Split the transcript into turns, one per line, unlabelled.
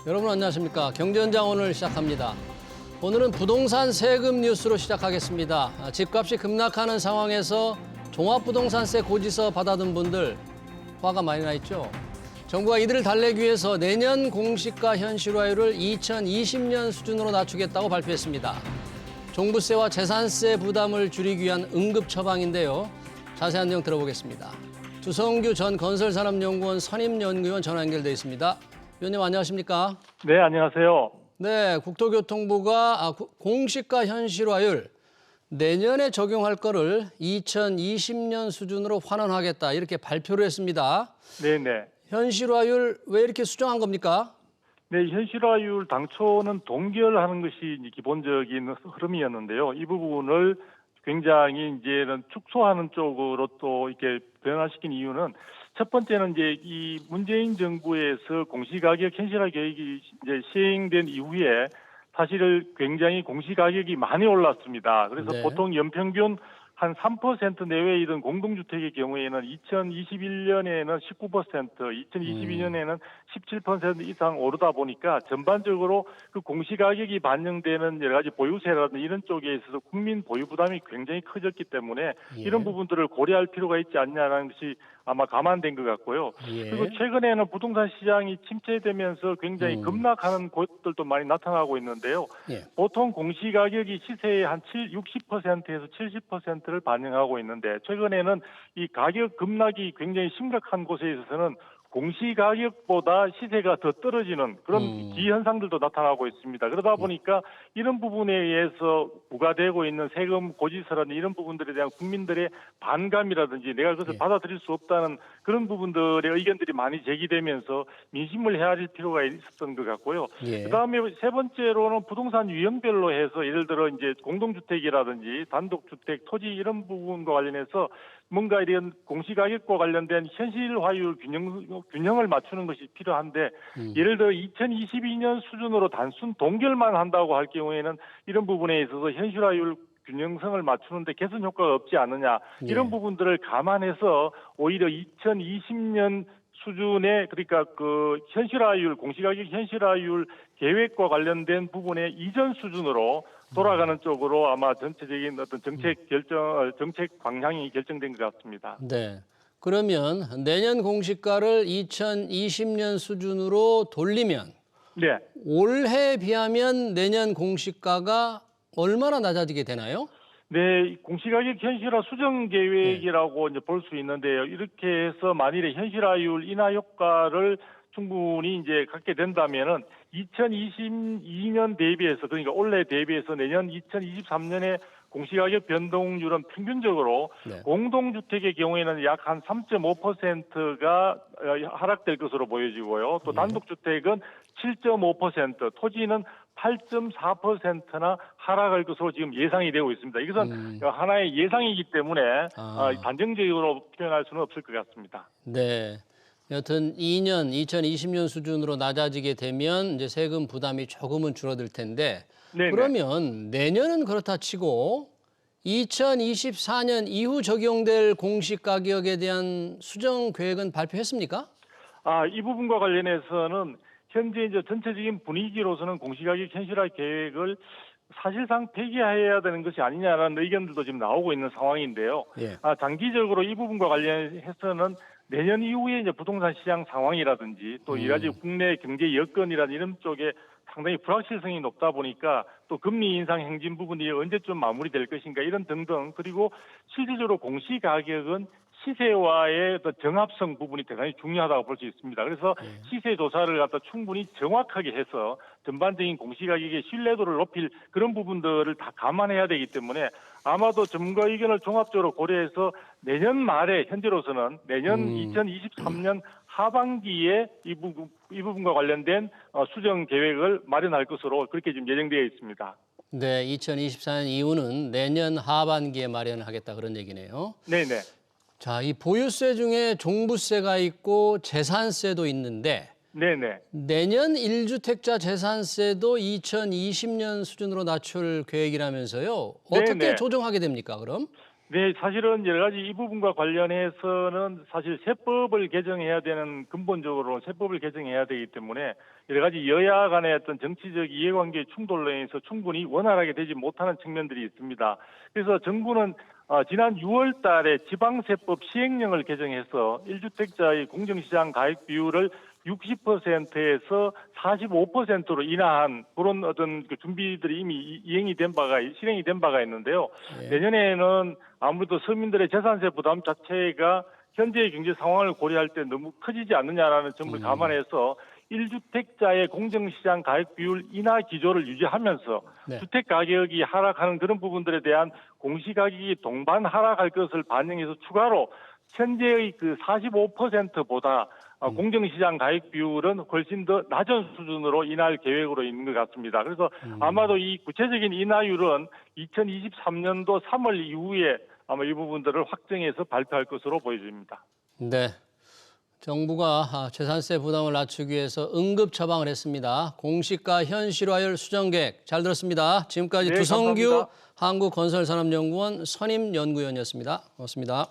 여러분 안녕하십니까. 경제현장 오늘 시작합니다. 오늘은 부동산 세금 뉴스로 시작하겠습니다. 집값이 급락하는 상황에서 종합부동산세 고지서 받아둔 분들 화가 많이 나 있죠. 정부가 이들을 달래기 위해서 내년 공시가 현실화율을 2020년 수준으로 낮추겠다고 발표했습니다. 종부세와 재산세 부담을 줄이기 위한 응급 처방인데요. 자세한 내용 들어보겠습니다. 주성규 전 건설산업연구원 선임연구위원 전화 연결돼 있습니다. 위원님 안녕하십니까?
네, 안녕하세요.
네, 국토교통부가 공시가 현실화율 내년에 적용할 거를 2020년 수준으로 환원하겠다 이렇게 발표를 했습니다.
네네.
현실화율 왜 이렇게 수정한 겁니까?
네, 현실화율 당초는 동결하는 것이 기본적인 흐름이었는데요. 이 부분을 굉장히 이제는 축소하는 쪽으로 또 이렇게 변화시킨 이유는 첫 번째는 이제 이 문재인 정부에서 공시가격 현실화 계획이 이제 시행된 이후에 사실 굉장히 공시가격이 많이 올랐습니다. 그래서
네.
보통 연평균 한 3% 내외이던 공동주택의 경우에는 2021년에는 19%, 2022년에는 17% 이상 오르다 보니까 전반적으로 그 공시가격이 반영되는 여러 가지 보유세라든지 이런 쪽에 있어서 국민 보유 부담이 굉장히 커졌기 때문에 이런 부분들을 고려할 필요가 있지 않냐는 것이 아마 감안된 것 같고요.
예.
그리고 최근에는 부동산 시장이 침체되면서 굉장히 급락하는 곳들도 많이 나타나고 있는데요.
예.
보통 공시가격이 시세의 한 60%에서 70%를 반영하고 있는데 최근에는 이 가격 급락이 굉장히 심각한 곳에 있어서는 공시가격보다 시세가 더 떨어지는 그런 기현상들도 나타나고 있습니다. 그러다 보니까 이런 부분에 의해서 부과되고 있는 세금 고지서라든지 이런 부분들에 대한 국민들의 반감이라든지 내가 그것을 받아들일 수 없다는 그런 부분들의 의견들이 많이 제기되면서 민심을 헤아릴 필요가 있었던 것 같고요.
예.
그다음에 세 번째로는 부동산 유형별로 해서 예를 들어 이제 공동주택이라든지 단독주택, 토지 이런 부분과 관련해서 뭔가 이런 공시가격과 관련된 현실화율 균형을 맞추는 것이 필요한데 예를 들어 2022년 수준으로 단순 동결만 한다고 할 경우에는 이런 부분에 있어서 현실화율 균형성을 맞추는데 개선 효과가 없지 않느냐 이런 부분들을 감안해서 오히려 2020년 수준의 그러니까 그 현실화율 공시가격 현실화율 계획과 관련된 부분의 이전 수준으로 돌아가는 쪽으로 아마 전체적인 어떤 정책 방향이 결정된 것 같습니다.
네. 그러면 내년 공시가를 2020년 수준으로 돌리면
네.
올해에 비하면 내년 공시가가 얼마나 낮아지게 되나요?
네, 공시가격 현실화 수정 계획이라고 이제 볼 수 있는데요. 이렇게 해서 만일에 현실화율 인하 효과를 충분히 이제 갖게 된다면은 2022년 대비해서 그러니까 올해 대비해서 내년 2023년에 공시가격 변동률은 평균적으로 공동주택의 경우에는 약 한 3.5%가 하락될 것으로 보여지고요. 또 단독주택은 7.5%, 토지는 8.4%나 하락할 것으로 지금 예상이 되고 있습니다. 이것은 하나의 예상이기 때문에 단정적으로 표현할 수는 없을 것 같습니다.
네. 여튼 2020년 수준으로 낮아지게 되면 이제 세금 부담이 조금은 줄어들 텐데
네네.
그러면 내년은 그렇다 치고 2024년 이후 적용될 공시가격에 대한 수정 계획은 발표했습니까?
이 부분과 관련해서는 현재 이제 전체적인 분위기로서는 공시가격 현실화 계획을 사실상 폐기해야 되는 것이 아니냐라는 의견들도 지금 나오고 있는 상황인데요.
예.
장기적으로 이 부분과 관련해서는 내년 이후에 이제 부동산 시장 상황이라든지 또 여러 가지 국내 경제 여건이라든지 이런 쪽에 상당히 불확실성이 높다 보니까 또 금리 인상 행진 부분이 언제쯤 마무리될 것인가 이런 등등 그리고 실질적으로 공시가격은 시세와의 어떤 정합성 부분이 대단히 중요하다고 볼 수 있습니다. 그래서 시세 조사를 갖다 충분히 정확하게 해서 전반적인 공시가격의 신뢰도를 높일 그런 부분들을 다 감안해야 되기 때문에 아마도 전문가 의견을 종합적으로 고려해서 내년 말에 현재로서는 내년 2023년 하반기에 이 부분과 관련된 수정 계획을 마련할 것으로 그렇게 지금 예정되어 있습니다.
네, 2024년 이후는 내년 하반기에 마련을 하겠다 그런 얘기네요.
네네.
자, 이 보유세 중에 종부세가 있고 재산세도 있는데
네네.
내년 1주택자 재산세도 2020년 수준으로 낮출 계획이라면서요. 어떻게
네네.
조정하게 됩니까, 그럼?
네, 사실은 여러 가지 이 부분과 관련해서는 사실 세법을 개정해야 되는 근본적으로 세법을 개정해야 되기 때문에 여러 가지 여야 간의 어떤 정치적 이해관계 충돌로 인해서 충분히 원활하게 되지 못하는 측면들이 있습니다. 그래서 정부는 지난 6월 달에 지방세법 시행령을 개정해서 1주택자의 공정시장 가액 비율을 60%에서 45%로 인하한 그런 어떤 그 준비들이 이미 실행이 된 바가 있는데요.
예.
내년에는 아무래도 서민들의 재산세 부담 자체가 현재의 경제 상황을 고려할 때 너무 커지지 않느냐라는 점을 감안해서 1주택자의 공정시장 가액 비율 인하 기조를 유지하면서
네.
주택 가격이 하락하는 그런 부분들에 대한 공시가격이 동반 하락할 것을 반영해서 추가로 현재의 그 45%보다 공정시장 가액 비율은 훨씬 더 낮은 수준으로 인하할 계획으로 있는 것 같습니다. 그래서 아마도 이 구체적인 인하율은 2023년도 3월 이후에 아마 이 부분들을 확정해서 발표할 것으로 보여집니다.
네. 정부가 재산세 부담을 낮추기 위해서 응급 처방을 했습니다. 공시가 현실화율 수정 계획 잘 들었습니다. 지금까지
네,
두성규
감사합니다.
한국건설산업연구원 선임 연구위원이었습니다. 고맙습니다.